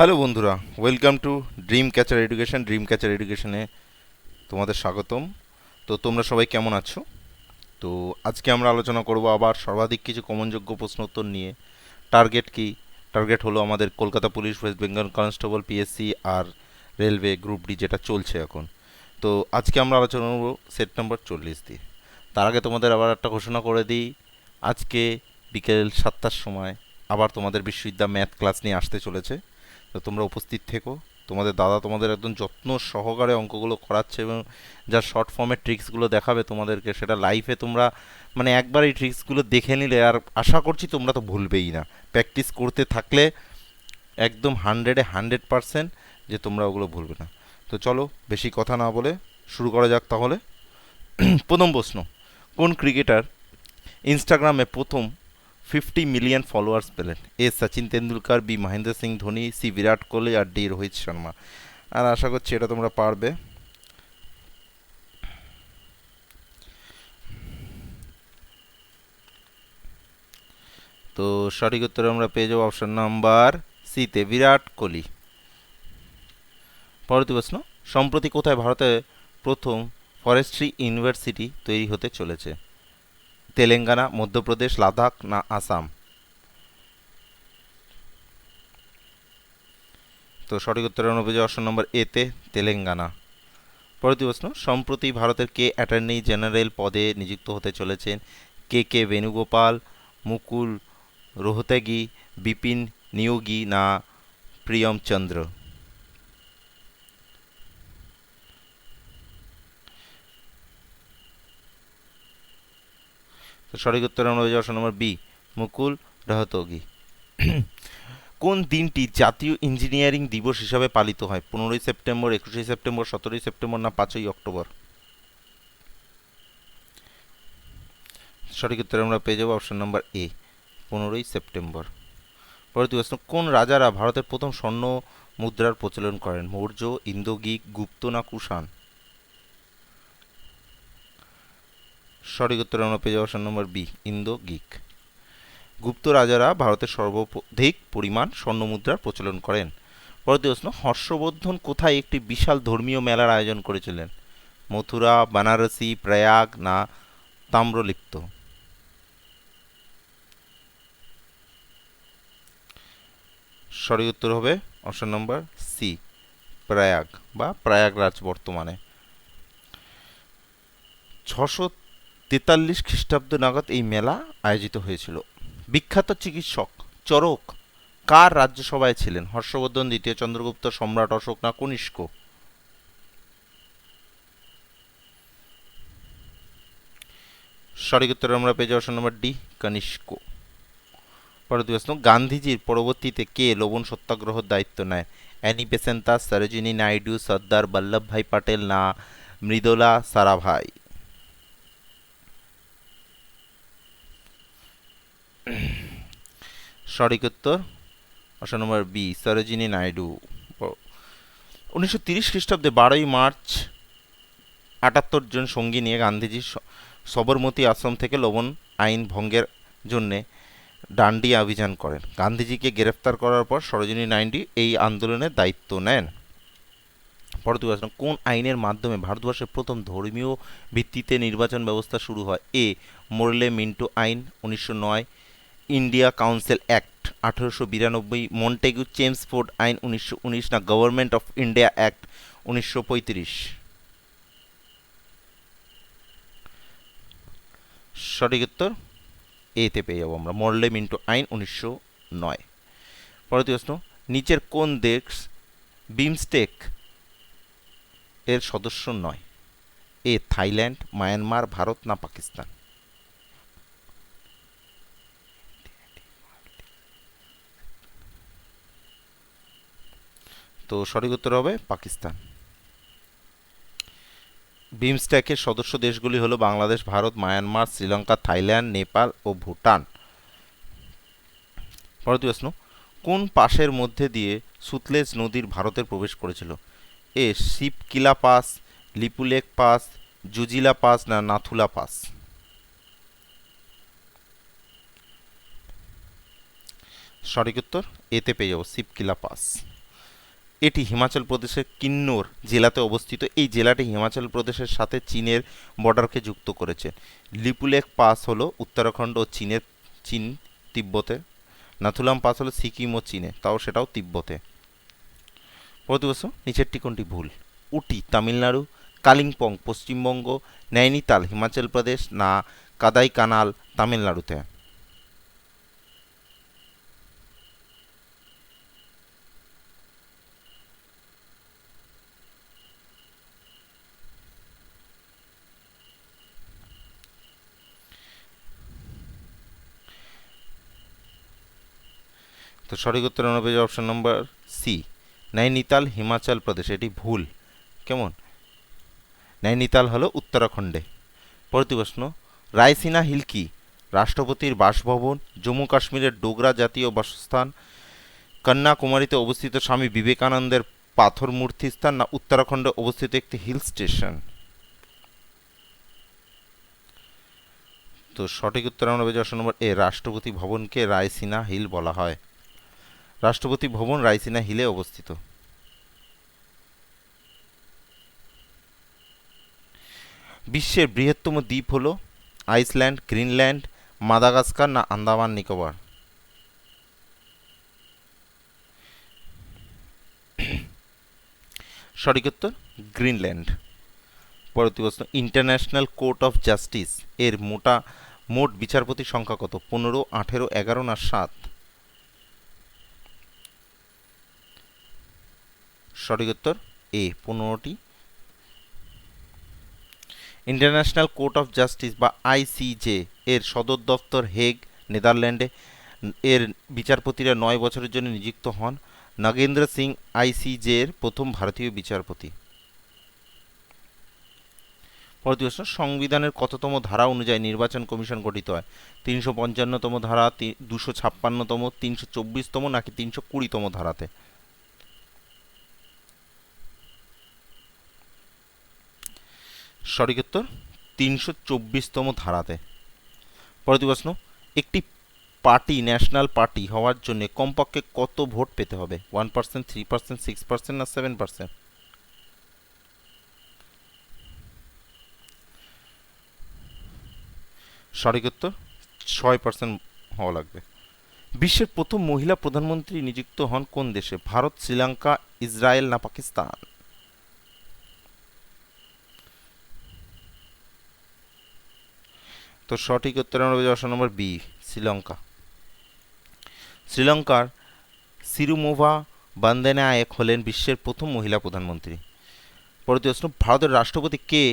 Hello বন্ধুরা, welcome to dream catcher education. Dream catcher এডুকেশনে তোমাদের স্বাগতম। তো তোমরা সবাই কেমন আছো? তো আজকে আমরা আলোচনা করব আবার সর্বাধিক কিছু কমনযোগ্য প্রশ্ন উত্তর নিয়ে। টার্গেট কি? টার্গেট হলো আমাদের Kolkata police, West Bengal constable, PSC আর রেলওয়ে গ্রুপ ডি, যেটা চলছে এখন। তো আজকে আমরা আলোচনা করব সেট নম্বর 40 দিয়ে। তার আগে তোমাদের আবার একটা ঘোষণা করে দিই, আজকে বিকেল 7টার সময় আবার তোমাদের বিশ্ববিদ্যা ম্যাথ ক্লাস নিয়ে আসতে চলেছে। তো তোমরা উপস্থিত থেকো। তোমাদের দাদা তোমাদের একদম যত্ন সহকারে অঙ্কগুলো করাচ্ছে এবং যা শর্ট ফর্মের ট্রিক্সগুলো দেখাবে তোমাদেরকে, সেটা লাইফে তোমরা মানে একবার এই ট্রিক্সগুলো দেখে নিলে আর আশা করছি তোমরা তো ভুলবেই না। প্র্যাকটিস করতে থাকলে একদম 100% যে তোমরা ওগুলো ভুলবে না। তো চলো বেশি কথা না বলে শুরু করা যাক তাহলে। প্রথম প্রশ্ন, কোন ক্রিকেটার ইনস্টাগ্রামে প্রথম 50 মিলিয়ন ফলোয়ার্স পেলেন? এ সচিন তেন্ডুলকার, বি মহেন্দ্র সিং ধোনি, সি বিরাট কোহলি আর ডি রোহিত শর্মা। আর আশা করছি এটা তোমরা পারবে। তো সঠিক উত্তর আমরা পেয়ে যাবো অপশন নাম্বার সিতে, বিরাট কোহলি। পরবর্তী প্রশ্ন, সম্প্রতি কোথায় ভারতে প্রথম ফরেস্ট্রি ইউনিভার্সিটি তৈরি হতে চলেছে? তেলেঙ্গানা, মধ্যপ্রদেশ, লাদাখ না আসাম? তো সঠিক উত্তর আমরা পেয়ে যাবো অপশন নম্বর এতে, তেলেঙ্গানা। পরবর্তী প্রশ্ন, সম্প্রতি ভারতের কে অ্যাটর্নি জেনারেল পদে নিযুক্ত হতে চলেছেন? কে কে বেণুগোপাল, মুকুল রোহতগি, বিপিন নিয়োগী না প্রিয়ম চন্দ্র? তো সঠিক উত্তর আমরা হয়ে যাওয়া অপশন নম্বর বি, মুকুল রোহতগি। কোন দিনটি জাতীয় ইঞ্জিনিয়ারিং দিবস হিসাবে পালিত হয়? 15ই সেপ্টেম্বর, 21শে সেপ্টেম্বর, 17ই সেপ্টেম্বর না 5ই অক্টোবর? সঠিক উত্তর আমরা পেয়ে যাবো অপশন নম্বর এ, 15ই সেপ্টেম্বর। পরবর্তী প্রশ্ন, কোন রাজারা ভারতের প্রথম স্বর্ণ মুদ্রার প্রচলন করেন? মৌর্য, ইন্দো-গ্রীক, গুপ্ত না কুষাণ? সঠিক উত্তর আমরা পেয়ে যাবো অপশন নম্বর বি, ইন্দো-গ্রীক। গুপ্ত রাজারা ভারতের সর্বাধিক পরিমাণ স্বর্ণ মুদ্রার প্রচলন করেন। পরবর্তী প্রশ্ন, হর্ষবর্ধন কোথায় একটি বিশাল ধর্মীয় মেলার আয়োজন করেছিলেন? মথুরা, বানারসি, প্রয়াগ না তাম্রলিপ্ত? সঠিক উত্তর হবে অপশন নম্বর সি, প্রয়াগ বা প্রয়াগরাজ বর্তমানে। 643 খ্রিস্টাব্দ নাগাদ এই মেলা আয়োজিত হয়েছিল। বিখ্যাত চিকিৎসক চরক কার রাজ্যসভায় ছিলেন? হর্ষবর্ধন, দ্বিতীয় চন্দ্রগুপ্ত, সম্রাট অশোক না কনিষ্ক? সঠিক উত্তর আমরা পেয়ে যাওয়া অপশন নম্বর ডি, কনিষ্ক। পরবর্তী প্রশ্ন, গান্ধীজির পরবর্তীতে কে লবণ সত্যাগ্রহের দায়িত্ব নেয়? অ্যানি বেসেন্ত, সরোজিনী নাইডু, সর্দার বল্লভভাই পাটেল না মৃদুলা সারাভাই? সঠিক উত্তর option number B, Sarojini Naidu. 1930 খ্রিস্টাব্দে 12ই মার্চ 78 জন সঙ্গী নিয়ে গান্ধীজি সবরমতী আশ্রম থেকে লবণ আইন ভঙ্গের জন্যে ডান্ডি অভিযান করেন। গান্ধীজিকে গ্রেফতার করার পর সরোজিনী নাইডু এই আন্দোলনের দায়িত্ব নেন। পরবর্তী প্রশ্ন, কোন আইনের মাধ্যমে ভারতবর্ষের প্রথম ধর্মীয় ভিত্তিতে নির্বাচন ব্যবস্থা শুরু হয়? এ মোরলে মিন্টো আইন 1909, India Council Act 1892, Montagu Chelmsford আইন 1919 না গভর্নমেন্ট অফ ইন্ডিয়া অ্যাক্ট 1935? সঠিক উত্তর এতে পেয়ে যাবো আমরা, মরলে মিন্টো আইন 1909। পরবর্তী প্রশ্ন, নিচের কোন দেশ বিমস্টেক এর সদস্য নয়? এ থাইল্যান্ড, মায়ানমার, ভারত না পাকিস্তান? তো সঠিক উত্তর হবে পাকিস্তান। বিমস্টেকের সদস্য দেশগুলি হলো বাংলাদেশ, ভারত, মায়ানমার, শ্রীলঙ্কা, থাইল্যান্ড, নেপাল ও ভুটান। পরবর্তী প্রশ্ন, কোন পাসের মধ্যে দিয়ে সুতলেজ নদীর ভারতের প্রবেশ করেছিল? এ Shipki La pass, Lipulekh pass, জুজিলা pass না নাথুলা পাস? সঠিক উত্তর এতে পেয়ে যাবো শিবকিলা পাস। এটি হিমাচল প্রদেশের কিন্নৌর জেলাতে অবস্থিত। এই জেলাটি হিমাচল প্রদেশের সাথে চীনের বর্ডারকে যুক্ত করেছে। লিপুলেখ পাস হলো উত্তরাখণ্ড ও চীন তিব্বতে। নাথুলাম পাস হলো সিকিম ও চীনে, তাও সেটাও তিব্বতে। পরবর্তী প্রশ্ন, নিচেরটি কোনটি ভুল? উটি তামিলনাড়ু, কালিম্পং পশ্চিমবঙ্গ, নৈনিতাল হিমাচল প্রদেশ না কাদাইকানাল তামিলনাড়ুতে? তো সঠিক উত্তর আমরা পেয়ে option number C, Nainital Himachal Pradesh. এটি ভুল। কেমন? নৈনিতাল হলো উত্তরাখণ্ডে। পরবর্তী প্রশ্ন, রায়সিনা হিল কি? রাষ্ট্রপতির বাসভবন, জম্মু কাশ্মীরের ডোগরা জাতীয় বাসস্থান, কন্যাকুমারীতে অবস্থিত স্বামী বিবেকানন্দের পাথর মূর্তি স্থান না উত্তরাখণ্ডে অবস্থিত একটি হিল স্টেশন? তো সঠিক উত্তর আমরা পেয়েছি অপশন নম্বর এ, রাষ্ট্রপতি ভবনকে রায়সিনা হিল বলা হয়। রাষ্ট্রপতি ভবন রায়সিনা হিলে অবস্থিত। বিশ্বের বৃহত্তম দ্বীপ হলো আইসল্যান্ড, গ্রিনল্যান্ড, মাদাগাস্কার না আন্দামান নিকোবর? সঠিক উত্তর গ্রিনল্যান্ড। পরবর্তী প্রশ্ন, ইন্টারন্যাশনাল কোর্ট অফ জাস্টিস এর মোট বিচারপতির সংখ্যা কত? 15, 18, 11 না 7? সঠিক উত্তর এ, 15টি। ইন্টারন্যাশনাল কোর্ট অফ জাস্টিস বা আইসিজে এর সদর দফতর হেগ, নেদারল্যান্ডে। এর বিচারপতিরা 9 বছরের জন্য নিযুক্ত হন। নাগেন্দ্র সিং আইসিজে এর প্রথম ভারতীয় বিচারপতি। পরবর্তী প্রশ্ন, সংবিধানের কততম ধারা অনুযায়ী নির্বাচন কমিশন গঠিত হয়? 355তম ধারা, 256তম, 324তম নাকি 320তম ধারাতে? সঠিক উত্তর 324তম ধারাতে। পরবর্তী প্রশ্ন, একটি পার্টি ন্যাশনাল পার্টি হওয়ার জন্য কমপক্ষে কত ভোট পেতে হবে? 1%, 3%, 6% না 7%? সঠিক উত্তর 6% হওয়া লাগবে। বিশ্বের প্রথম মহিলা প্রধানমন্ত্রী নিযুক্ত হন কোন দেশে? ভারত, শ্রীলঙ্কা, ইসরায়েল না পাকিস্তান? তো সঠিক উত্তর আমরা পেয়েছি অপশন নম্বর বি, শ্রীলঙ্কা। শ্রীলঙ্কার সিরুমোভা বান্দানায়েক হলেন বিশ্বের প্রথম মহিলা প্রধানমন্ত্রী। পরবর্তী প্রশ্ন, ভারতের রাষ্ট্রপতি কে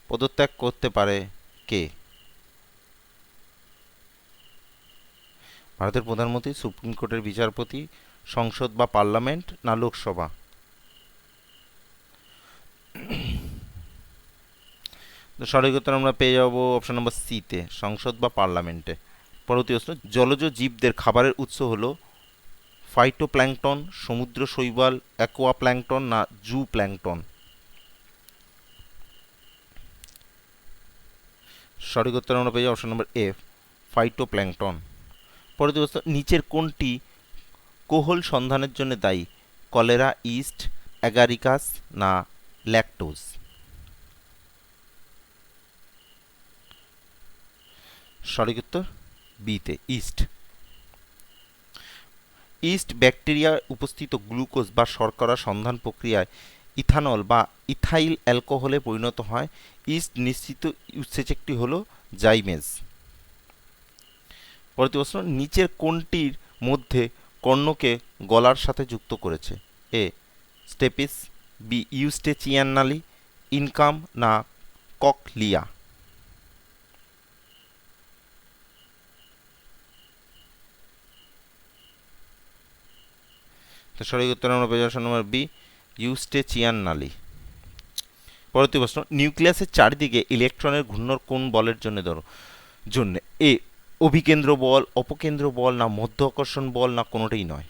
পদত্যাগ করতে পারে? কে? ভারতের প্রধানমন্ত্রী, সুপ্রিম কোর্টের বিচারপতি, সংসদ বা পার্লামেন্ট না লোকসভা? তো সঠিক উত্তর আমরা পেয়ে যাব অপশন নম্বর সিতে, সংসদ বা পার্লামেন্টে। পরবর্তী প্রশ্ন, জলজ জীবদের খাবারের উৎস হলো ফাইটোপ্ল্যাঙ্কটন, সমুদ্র শৈবাল, অ্যাকোয়া প্ল্যাঙ্কটন না জু প্ল্যাঙ্কটন? সঠিক উত্তর আমরা পেয়ে যাব অপশন নম্বর এফ, ফাইটোপ্ল্যাঙ্কটন। পরবর্তী প্রশ্ন, নিচের কোনটি কোহল সন্ধানের জন্য দায়ী? কলেরা, ইস্ট, অ্যাগারিকাস না ল্যাকটোজ? সঠিক উত্তর বিতে, ইস্ট। ইস্ট ব্যাকটেরিয়া উপস্থিত গ্লুকোজ বা শর্করা সন্ধান প্রক্রিয়ায় ইথানল বা ইথাইল অ্যালকোহলে পরিণত হয়। ইস্ট নিশ্চিত উৎসেচকটি হল জাইমেজ। পরবর্তী প্রশ্ন, নিচের কোনটির মধ্যে কর্ণকে গলার সাথে যুক্ত করেছে? এ স্টেপিস, বি ইউস্টেচিয়ান নালী, ইনকাম না ককলিয়া? তো সঠিক উত্তর আমরা পেয়ে অপশন নম্বর বি, ইউস্টেচিয়ান নালী। পরবর্তী প্রশ্ন, নিউক্লিয়াসের চারিদিকে ইলেকট্রনের ঘূর্ণন কোন বলের জন্য? এ অভিকেন্দ্র বল, অপকেন্দ্র বল না মধ্য আকর্ষণ বল না কোনোটাই নয়?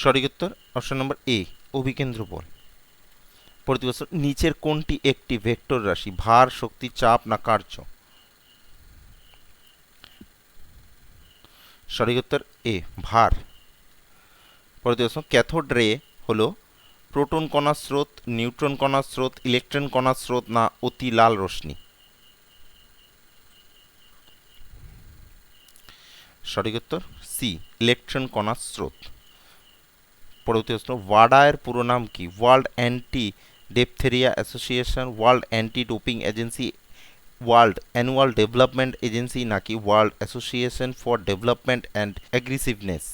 সঠিক উত্তর অপশন নম্বর এ, অভিকেন্দ্র বল। পরবর্তী প্রশ্ন, নিচের কোনটি একটি ভেক্টর রাশি? ভার, শক্তি, চাপ না কার্য? সঠিক উত্তর এ ভার। পরবর্তী প্রশ্ন, ক্যাথোড রে হলো প্রোটন কণার স্রোত, নিউট্রন কণার স্রোত, ইলেকট্রন কণার স্রোত না অতি লাল রশ্মি? সঠিক উত্তর সি ইলেকট্রন কণার স্রোত। পরবর্তী প্রশ্ন, ওয়াডা এর পুরো নাম কি? World anti diphtheria association, world anti doping agency, world annual development agency নাকি world association for development and aggressiveness?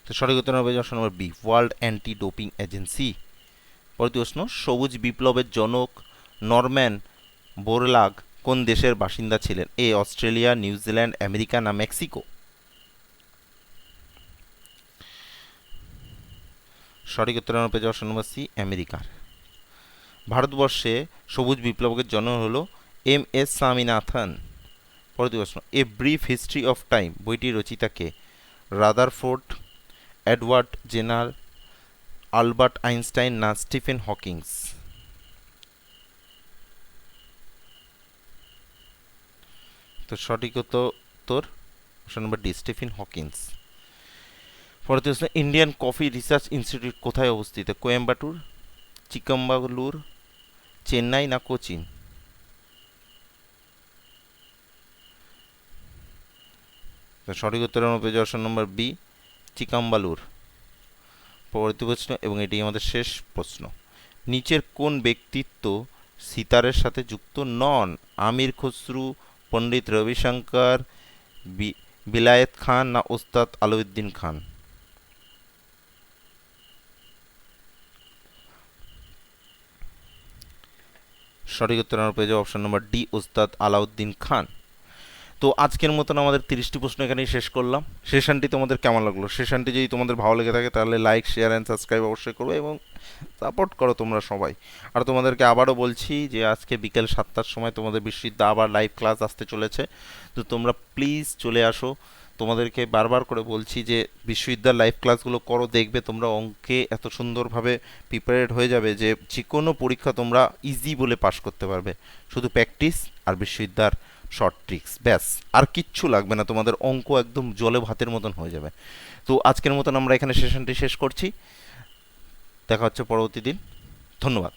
তো সঠিক উত্তর হবে option number B world anti doping agency. পরবর্তী প্রশ্ন, সবুজ বিপ্লবের জনক নরম্যান বোরলাগ কোন দেশের বাসিন্দা ছিলেন? এ অস্ট্রেলিয়া, নিউজিল্যান্ড, আমেরিকা না মেক্সিকো? সঠিক উত্তর পেয়ে যাওয়া অপশন নম্বর সি আমেরিকার। ভারতবর্ষে সবুজ বিপ্লবের জন্ম হলো এম এস স্বামীনাথন। পরবর্তী প্রশ্ন, a brief history of time বইটির রচিতা কে? Rutherford, Edward Jenner, Albert Einstein না স্টিফেন হকিংস? তো সঠিক উত্তর option number D Stephen Hawkings. পরবর্তী প্রশ্ন, ইন্ডিয়ান কফি রিসার্চ ইনস্টিটিউট কোথায় অবস্থিত? কোয়েম্বাটুর, চিকম্বালুর, চেন্নাই না কোচিন? তো সঠিক উত্তর পেয়ে যাওয়া অপশন নম্বর বি চিকাম্বালুর। পরবর্তী প্রশ্ন এবং এটি আমাদের শেষ প্রশ্ন, নিচের কোন ব্যক্তিত্ব সিতারের সাথে যুক্ত নন? আমির খসরু, পণ্ডিত রবিশঙ্কর, বিলায়েত খান না ওস্তাদ আলাউদ্দিন খান? সঠিক উত্তর আমরা পেয়ে যাবো অপশন নম্বর ডি ওস্তাদ আলাউদ্দিন খান। তো আজকের মতন আমাদের 30টি প্রশ্ন এখানেই শেষ করলাম। সেশনটি তোমাদের কেমন লাগলো? সেশনটি যদি তোমাদের ভালো লেগে থাকে তাহলে লাইক, শেয়ার অ্যান্ড সাবস্ক্রাইব অবশ্যই করবে এবং সাপোর্ট করো তোমরা সবাই। আর তোমাদেরকে আবারও বলছি যে আজকে বিকেল 7টার সময় তোমাদের বিশ্ববিদ্যালয় আবার লাইভ ক্লাস আসতে চলেছে। তো তোমরা প্লিজ চলে আসো। তোমাদেরকে বারবার করে বলছি যে বিশ্ববিদ্যালয় লাইভ ক্লাসগুলো করো, দেখবে তোমরা অঙ্কে এত সুন্দরভাবে প্রিপারেড হয়ে যাবে যে যে কোনো পরীক্ষা তোমরা ইজি বলে পাশ করতে পারবে। শুধু প্র্যাকটিস আর বিশ্ববিদ্যালয় শর্ট ট্রিক্স, ব্যাস আর কিচ্ছু লাগবে না, তোমাদের অঙ্ক একদম জলে ভাতের মতন হয়ে যাবে। তো আজকের মতন আমরা এখানে সেশনটি শেষ করছি। দেখা হচ্ছে পরবর্তী দিন। ধন্যবাদ।